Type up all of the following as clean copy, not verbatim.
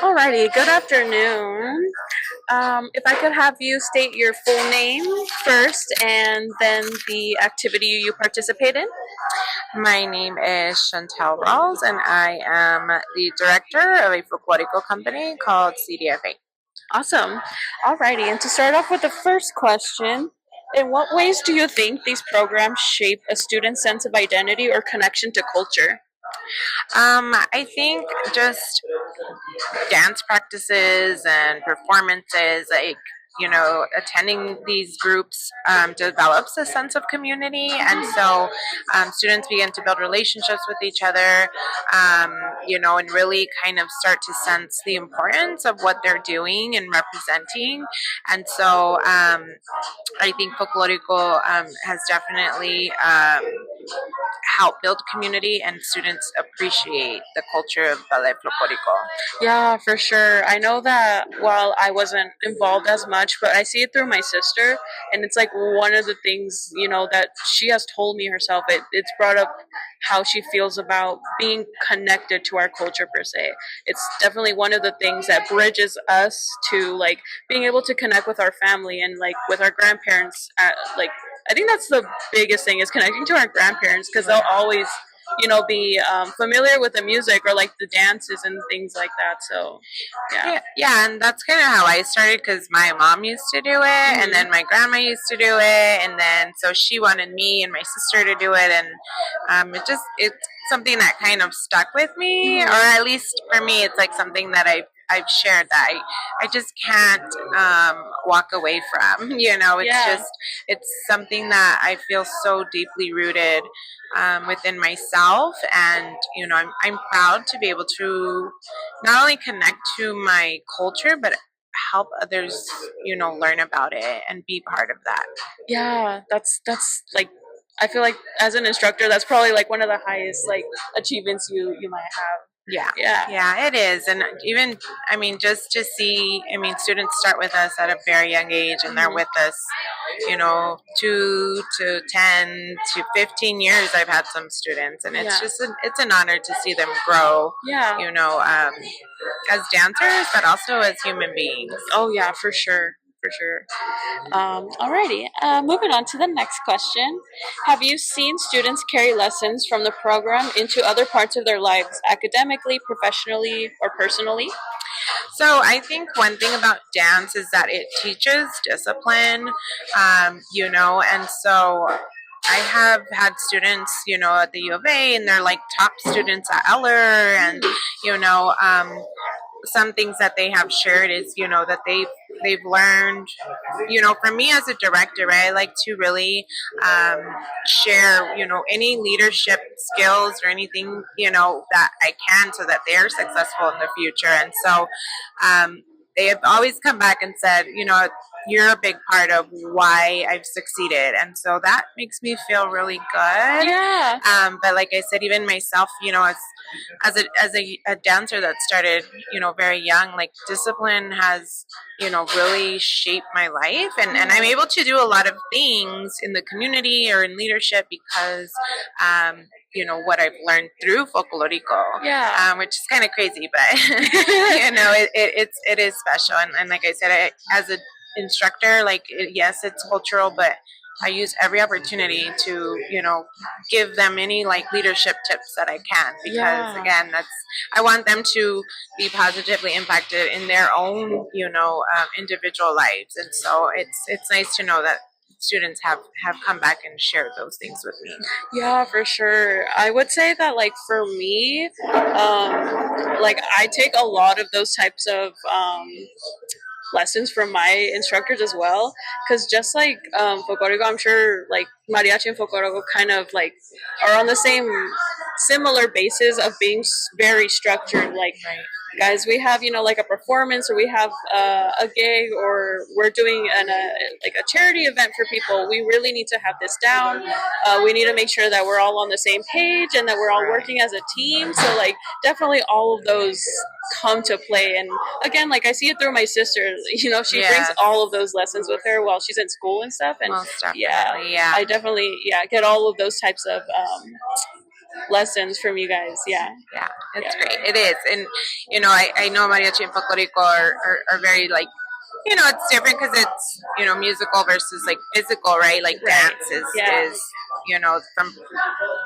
Alrighty, good afternoon. If I could have you state your full name first and then the activity you participate in. My name is Chantel Ralls, and I am the director of a folklorico company called CDFA. Awesome. Alrighty, and to start off with the first question, in what ways do you think these programs shape a student's sense of identity or connection to culture? I think just dance practices and performances, like attending these groups develops a sense of community, and so students begin to build relationships with each other, and really kind of start to sense the importance of what they're doing and representing. And so I think folklorico has definitely helped build community, and students appreciate the culture of ballet folklorico. Yeah, for sure. I know that while I wasn't involved as much, but I see it through my sister, and it's like one of the things, that she has told me herself. It's brought up how she feels about being connected to our culture per se. It's definitely one of the things that bridges us to like being able to connect with our family and like with our grandparents. I think that's the biggest thing is connecting to our grandparents because they'll always be familiar with the music or like the dances and things like that. So, yeah, and that's kind of how I started because my mom used to do it, and then my grandma used to do it, and then so she wanted me and my sister to do it, and it's something that kind of stuck with me, or at least for me, it's like something that I've shared that I just can't walk away from. It's something that I feel so deeply rooted within myself, and I'm proud to be able to not only connect to my culture, but help others learn about it and be part of that. Yeah, that's like I feel like as an instructor, that's probably like one of the highest like achievements you might have. Yeah, it is. And even, just to see, students start with us at a very young age, and they're with us, 2 to 10 to 15 years. I've had some students, and it's just, it's an honor to see them grow, as dancers, but also as human beings. Oh, yeah, for sure. For sure. Alrighty, moving on to the next question. Have you seen students carry lessons from the program into other parts of their lives, academically, professionally, or personally? So I think one thing about dance is that it teaches discipline, and so I have had students, at the U of A, and they're like top students at Eller, and some things that they have shared is that they've learned, for me as a director, right, I like to really share any leadership skills or anything that I can, so that they're successful in the future. And so they have always come back and said, you're a big part of why I've succeeded, and so that makes me feel really good. But like I said, even myself, as a dancer that started, very young, like discipline has, really shaped my life, and I'm able to do a lot of things in the community or in leadership because what I've learned through folklorico, which is kind of crazy, but it is special, and like I said, as a instructor, like yes, it's cultural, but I use every opportunity to give them any like leadership tips that I can, because again, I want them to be positively impacted in their own individual lives. And so it's nice to know that students have come back and shared those things with me. Yeah, for sure. I would say that like for me, like I take a lot of those types of lessons from my instructors as well, because just like folklorico, I'm sure like mariachi and folklorico kind of like are on the same similar basis of being very structured. Like guys, we have like a performance, or we have a gig, or we're doing like a charity event for people. We really need to have this down. We need to make sure that we're all on the same page and that we're all working as a team. So like definitely all of those come to play. And again, like I see it through my sister, she brings all of those lessons with her while she's in school and stuff. And I definitely get all of those types of lessons from you guys. Yeah. Yeah, it's great. It is. And, I know mariachi and folklorico are very, like, it's different because it's, musical versus, like, physical, right? Like, Right. dance is, Yeah. from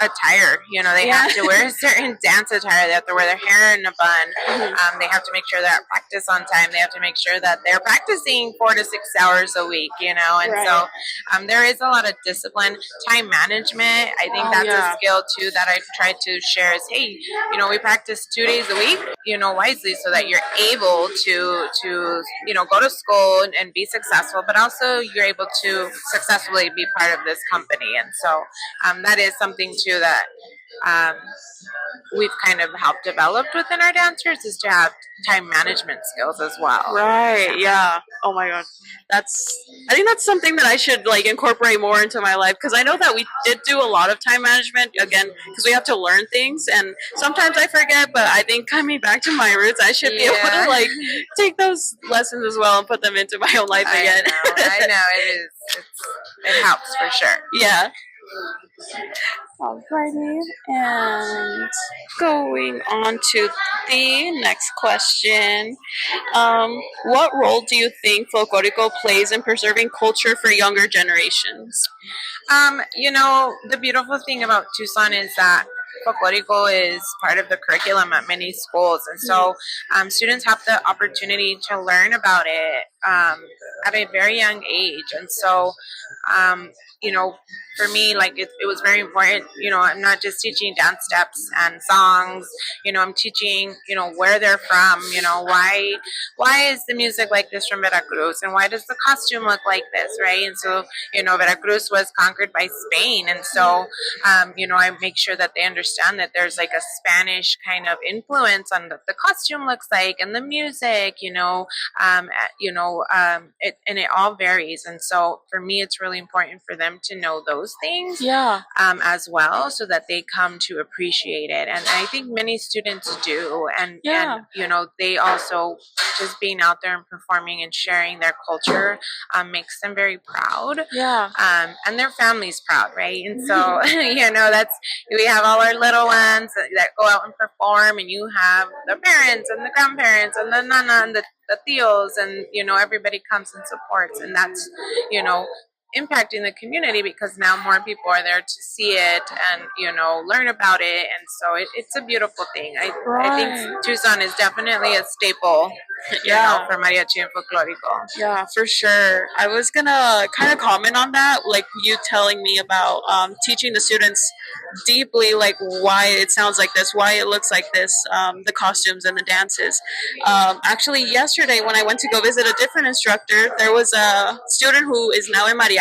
attire. They have to wear a certain dance attire. They have to wear their hair in a bun. They have to make sure they're at practice on time. They have to make sure that they're practicing 4 to 6 hours a week, and Right. so there is a lot of discipline. Time management, I think that's a skill too that I've tried to share is, hey, we practice 2 days a week, wisely so that you're able to go to school and be successful, but also you're able to successfully be part of this company. And so that is something too that um, we've kind of helped develop within our dancers, is to have time management skills as well. Right. Yeah. Oh my god. I think that's something that I should like incorporate more into my life, because I know that we did do a lot of time management again because we have to learn things and sometimes I forget, but I think coming back to my roots, I should be able to like take those lessons as well and put them into my own life again. I know it is. It helps for sure. Yeah. Alrighty, and going on to the next question. What role do you think folklorico plays in preserving culture for younger generations? The beautiful thing about Tucson is that folklorico is part of the curriculum at many schools, and so students have the opportunity to learn about it at a very young age. And so for me, like, it was very important. I'm not just teaching dance steps and songs. I'm teaching where they're from. Why is the music like this from Veracruz, and why does the costume look like this, right? And so Veracruz was conquered by Spain, and so I make sure that they understand that there's like a Spanish kind of influence on the costume looks like, and the music, and it all varies. And so for me, it's really important for them to know those things, as well, so that they come to appreciate it. And I think many students do, and they also, just being out there and performing and sharing their culture makes them very proud. And their family's proud, right? And so that's, we have all our little ones that go out and perform, and you have the parents and the grandparents and the nana and the tios, and everybody comes and supports, and that's impacting the community, because now more people are there to see it and learn about it. And so it's a beautiful thing. I think Tucson is definitely a staple for mariachi and folklorico. Yeah, for sure. I was gonna kind of comment on that, like you telling me about teaching the students deeply, like why it sounds like this, why it looks like this, the costumes and the dances. Actually, yesterday when I went to go visit a different instructor, there was a student who is now in mariachi,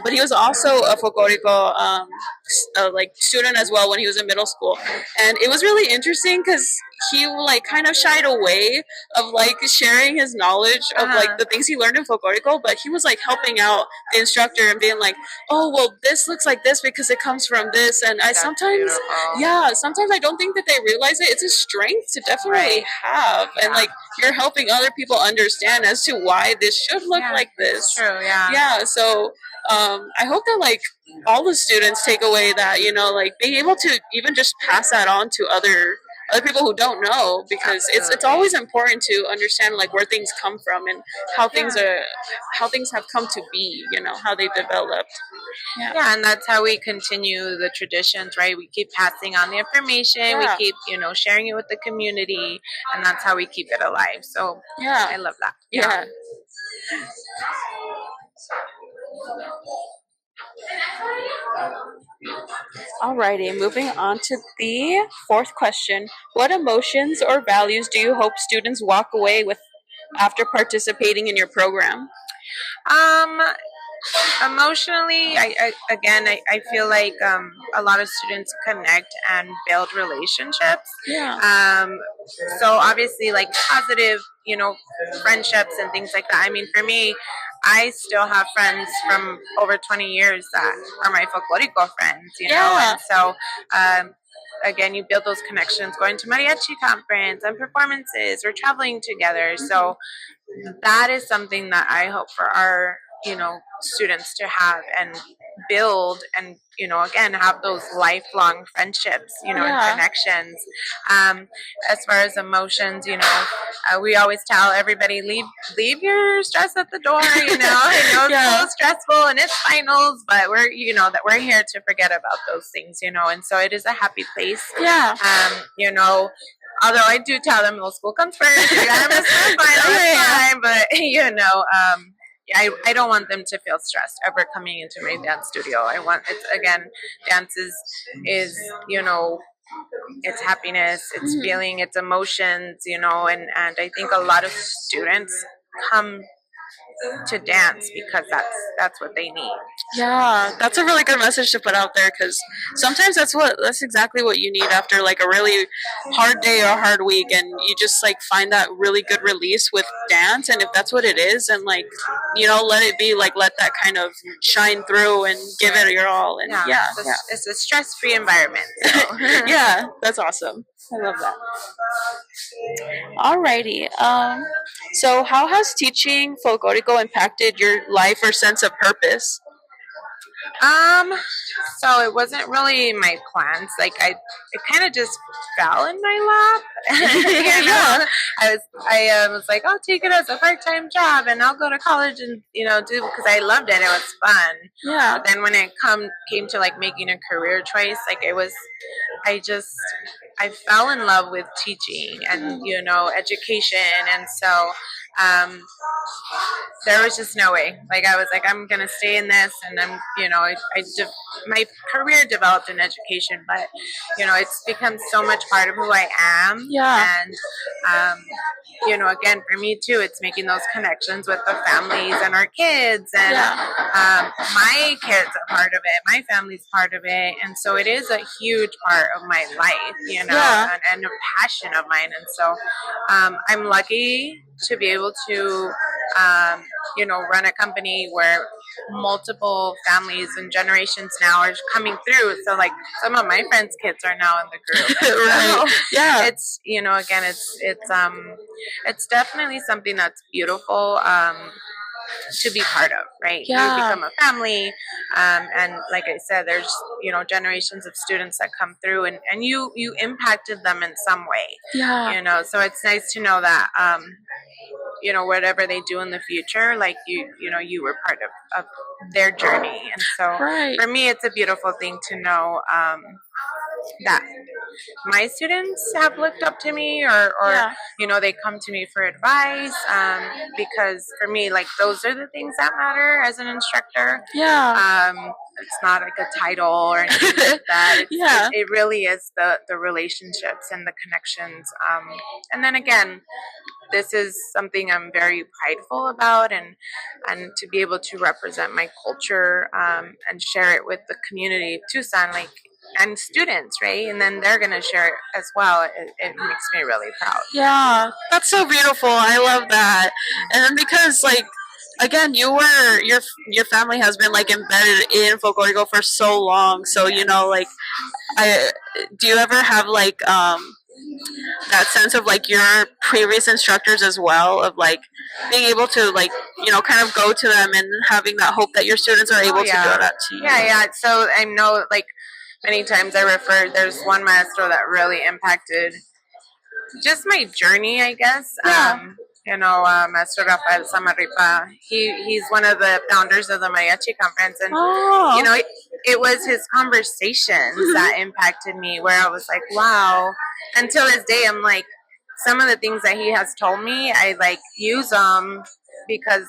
but he was also a folklorico like student as well when he was in middle school, and it was really interesting because he like kind of shied away of like sharing his knowledge of like the things he learned in folklorico, but he was like helping out the instructor and being like, oh well, this looks like this because it comes from this. And I sometimes sometimes I don't think that they realize it. It's a strength to definitely have, and like you're helping other people understand as to why this should look like this. True. So I hope that like all the students take away that, like being able to even just pass that on to other people who don't know, because it's always important to understand like where things come from and how things have come to be, how they developed. And that's how we continue the traditions, right? We keep passing on the information, we keep sharing it with the community, and that's how we keep it alive. So I love that. Alrighty, moving on to the fourth question. What emotions or values do you hope students walk away with after participating in your program? Emotionally, I feel like a lot of students connect and build relationships. So obviously, like positive, friendships and things like that. I mean, for me, I still have friends from over 20 years that are my folklorico friends, and so again, you build those connections going to mariachi conference and performances or traveling together. So that is something that I hope for our students to have and build, and again, have those lifelong friendships, and connections. As far as emotions, we always tell everybody, leave your stress at the door. I know it's so stressful and it's finals, but that we're here to forget about those things, and so it is a happy place. Although I do tell them middle school comes first, you gotta miss the final time, but I don't want them to feel stressed ever coming into my dance studio. I want again, dance is it's happiness, it's feeling, it's emotions, and I think a lot of students come to dance because that's what they need. Yeah, that's a really good message to put out there, because sometimes that's exactly what you need after like a really hard day or hard week, and you just like find that really good release with dance. And if that's what it is, and like let it be, like let that kind of shine through and give it your all. And it's a stress-free environment. So. Yeah, that's awesome. I love that. Alrighty. So how has teaching folklorico impacted your life or sense of purpose? So it wasn't really my plans. Like it kind of just fell in my lap. I was like, I'll take it as a part-time job, and I'll go to college and do, because I loved it. It was fun. Yeah. But then when it came to like making a career choice, like I fell in love with teaching and education, and so there was just no way. Like I was like, I'm gonna stay in this, and I'm my career developed in education, but it's become so much part of who I am. Yeah. And again, for me too, it's making those connections with the families and our kids, and my kids are part of it, my family's part of it, and so it is a huge part of my life, and a passion of mine. And so I'm lucky to be able to run a company where multiple families and generations now are coming through. So like some of my friends' kids are now in the group. Right. So yeah. It's again, it's definitely something that's beautiful to be part of, right? Yeah. You become a family, and like I said, there's generations of students that come through, and you impacted them in some way. Yeah. So it's nice to know that whatever they do in the future, like you were part of their journey. And so for me, it's a beautiful thing to know that my students have looked up to me, or they come to me for advice, because for me, like, those are the things that matter as an instructor. It's not like a title or anything like that. It really is the relationships and the connections, and then again, this is something I'm very prideful about, and to be able to represent my culture, and share it with the community of Tucson, like, and students, right? And then they're gonna share it as well. It makes me really proud. Yeah, that's so beautiful. I love that. And then because like again, your family has been like embedded in folklorico for so long. So like, do you ever have like that sense of like your previous instructors as well, of like being able to like kind of go to them and having that hope that your students are able to do that to you? Yeah. So I know, like, many times I refer, there's one maestro that really impacted just my journey, I guess. Maestro Rafael Samarripa, he's one of the founders of the Mariachi Conference, and it was his conversations that impacted me, where I was like, wow. Until this day, I'm like, some of the things that he has told me, I like use them because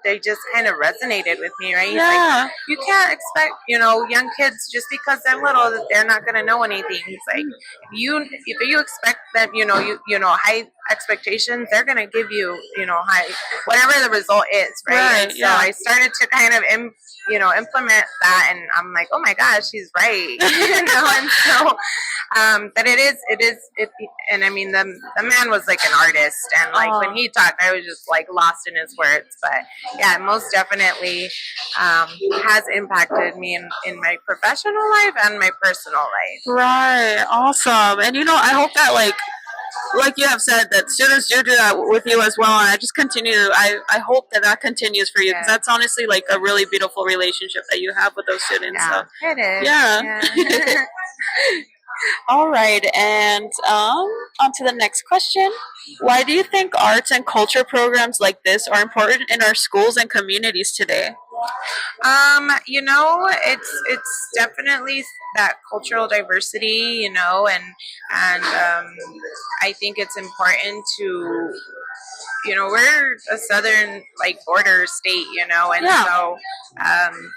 they just kind of resonated with me, right? He's like, you can't expect young kids, just because they're little, that they're not going to know anything. He's like, if you expect them, high expectations, they're going to give you high, whatever the result is, right? And so I started to kind of implement that, and I'm like, oh my gosh, he's right. And so but it is, and I mean, the man was like an artist, and like when he talked, I was just like lost in his words. But yeah, most definitely has impacted me in my professional life and my personal life. Right. Awesome. And I hope that like like you have said, that students do that with you as well, and I just continue. I hope that that continues for you because Yeah. that's honestly like a really beautiful relationship that you have with those students. Yeah, So it is. yeah. Yeah. All right, and on to the next question. Why do you think arts and culture programs like this are important in our schools and communities today? It's definitely that cultural diversity, and I think it's important to, we're a southern like border state, and Yeah. so um,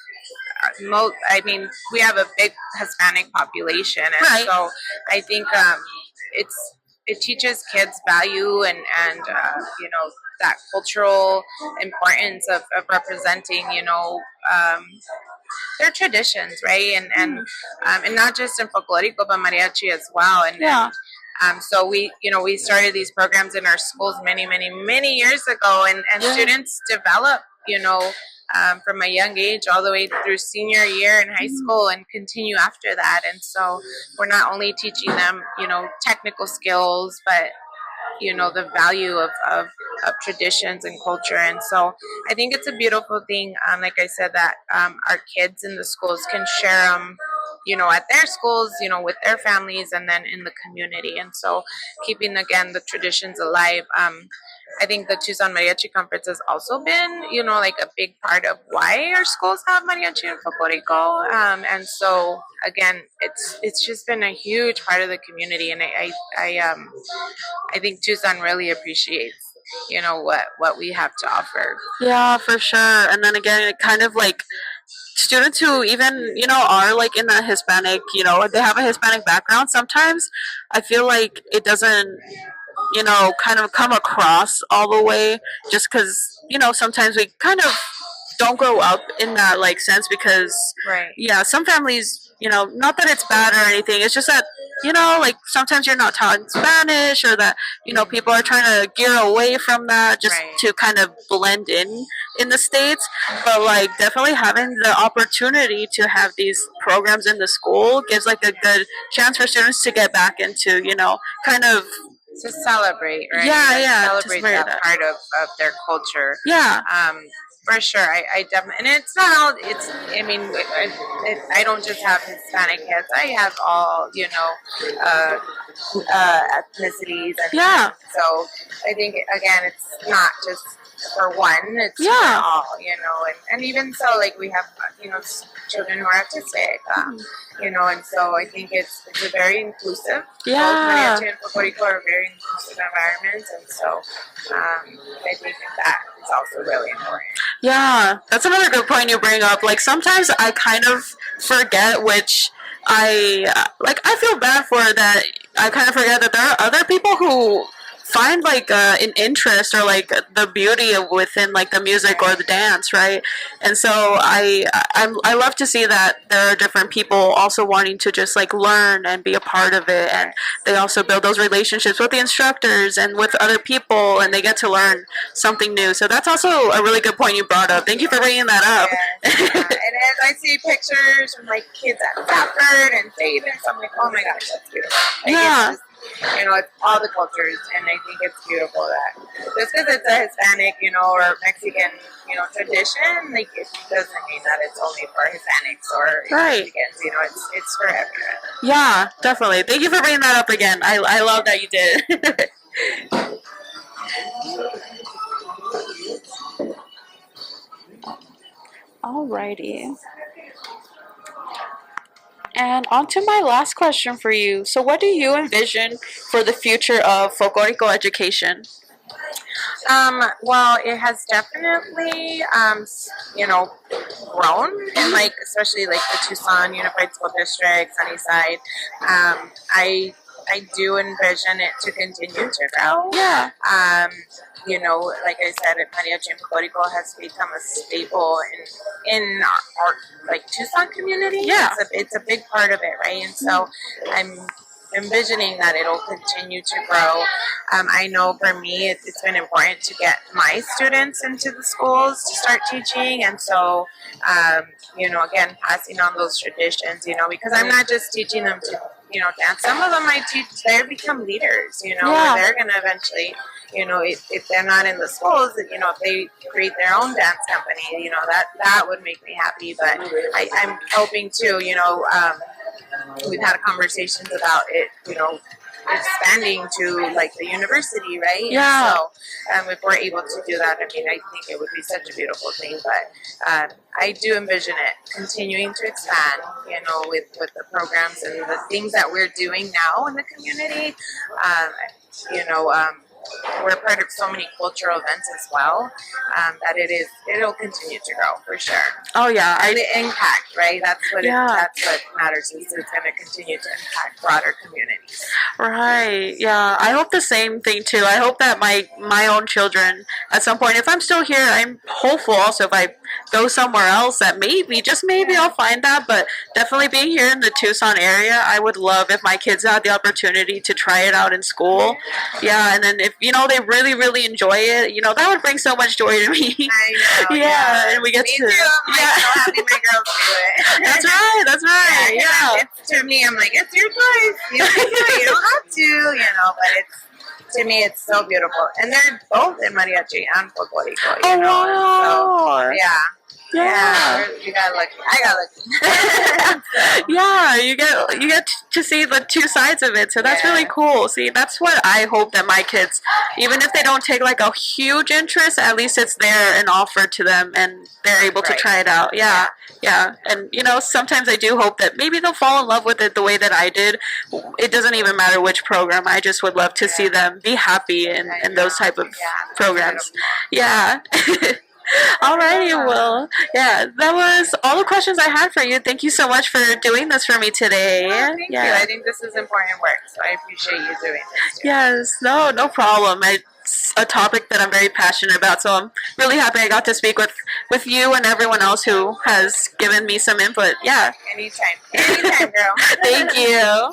I mean, we have a big Hispanic population, and Right. so I think it's it teaches kids value and that cultural importance of representing, their traditions, right? And not just in folklorico, but mariachi as well. Yeah. So we started these programs in our schools many, many, many years ago, and Yeah. students develop, from a young age all the way through senior year in high school and continue after that. And so we're not only teaching them, technical skills, but the value of traditions and culture. And so I think it's a beautiful thing, like I said, that our kids in the schools can share them, at their schools, with their families, and then in the community. And so keeping, again, the traditions alive. I think the Tucson Mariachi Conference has also been, like a big part of why our schools have mariachi and folklorico. And so again, it's just been a huge part of the community, and I think Tucson really appreciates, what we have to offer. Yeah, for sure. And then again, it kind of like students who even are like in the Hispanic, they have a Hispanic background. Sometimes I feel like it doesn't kind of come across all the way, just because sometimes we kind of don't grow up in that like sense, because right, yeah, some families, not that it's bad or anything, it's just that like sometimes you're not taught Spanish, or that people are trying to gear away from that just right, to kind of blend in the states. But like definitely having the opportunity to have these programs in the school gives like a good chance for students to get back into kind of to celebrate, right? Yeah, like yeah, celebrate that part of their culture. Yeah. For sure, I definitely, and it's not all. I mean, I don't just have Hispanic kids. I have all, ethnicities, and yeah. So I think again, it's not just for one; it's for all, and even so, like we have, children who are autistic, and so I think it's a very inclusive. Yeah. Both mariachi and folklorico are very inclusive environments, and so I think that is also really important. Yeah, that's another good point you bring up. Like sometimes I kind of forget, which I feel bad for that. I kind of forget that there are other people who find like an interest, or like the beauty of within like the music or the dance, right? And so I love to see that there are different people also wanting to just like learn and be a part of it, and they also build those relationships with the instructors and with other people, and they get to learn something new. So that's also a really good point you brought up. Thank you for bringing that up. Yeah. And as I see pictures from like kids at Stafford and Davis, I'm like, oh my gosh, that's beautiful. Like, yeah. It's just, it's all the cultures, and I think it's beautiful that just because it's a Hispanic, or Mexican, tradition, like it doesn't mean that it's only for Hispanics or right, Mexicans. It's for everyone. Yeah, definitely. Thank you for bringing that up again. I love that you did. Alrighty. And on to my last question for you. So, what do you envision for the future of folklorico education? Well, it has definitely, grown, and like especially like the Tucson Unified School District, Sunnyside. I do envision it to continue to grow. Yeah. Like I said, mariachi and folklorico has become a staple in our like Tucson community. Yeah. It's a big part of it, right? And so I'm envisioning that it'll continue to grow. I know for me, it's been important to get my students into the schools to start teaching, and so again, passing on those traditions, because I'm not just teaching them to dance. Some of them I teach, they become leaders, Yeah. where they're going to eventually, if they're not in the schools, if they create their own dance company, that would make me happy. But I'm hoping to, we've had conversations about it, expanding to like the university, right? Yeah. And so, if we're able to do that, I mean, I think it would be such a beautiful thing. But I do envision it continuing to expand, with the programs and the things that we're doing now in the community. You know, um, we're part of so many cultural events as well, that it'll continue to grow for sure. Oh yeah, And the impact, right? That's what Yeah. that's what matters. Is it's going to continue to impact broader communities. Right. Yeah. I hope the same thing too. I hope that my own children at some point, if I'm still here, I'm hopeful also if I go somewhere else that maybe, just maybe I'll find that. But definitely being here in the Tucson area, I would love if my kids had the opportunity to try it out in school. Yeah. And then if, they really, really enjoy it, that would bring so much joy to me. I know. Yeah. And we get Me to. too. I'm Yeah. so happy my girls do it. That's right. That's right. Yeah. It's, to me, I'm like, it's your choice. You can do it. You don't have to, but to me, it's so beautiful. And they're both in mariachi and folklorico, Oh, wow. So, yeah. Yeah. You got lucky. I got lucky. Yeah, you get to see the two sides of it, so that's really cool. See, that's what I hope that my kids, even if they don't take like a huge interest, at least it's there and offered to them, and they're able to try it out. Yeah, yeah. And sometimes I do hope that maybe they'll fall in love with it the way that I did. It doesn't even matter which program. I just would love to see them be happy in those type of programs. Yeah. Alrighty, well, yeah, that was all the questions I had for you. Thank you so much for doing this for me today. Thank you. I think this is important work, so I appreciate you doing this too. Yes, no problem. It's a topic that I'm very passionate about, so I'm really happy I got to speak with you and everyone else who has given me some input. Yeah. Anytime, girl. Thank you.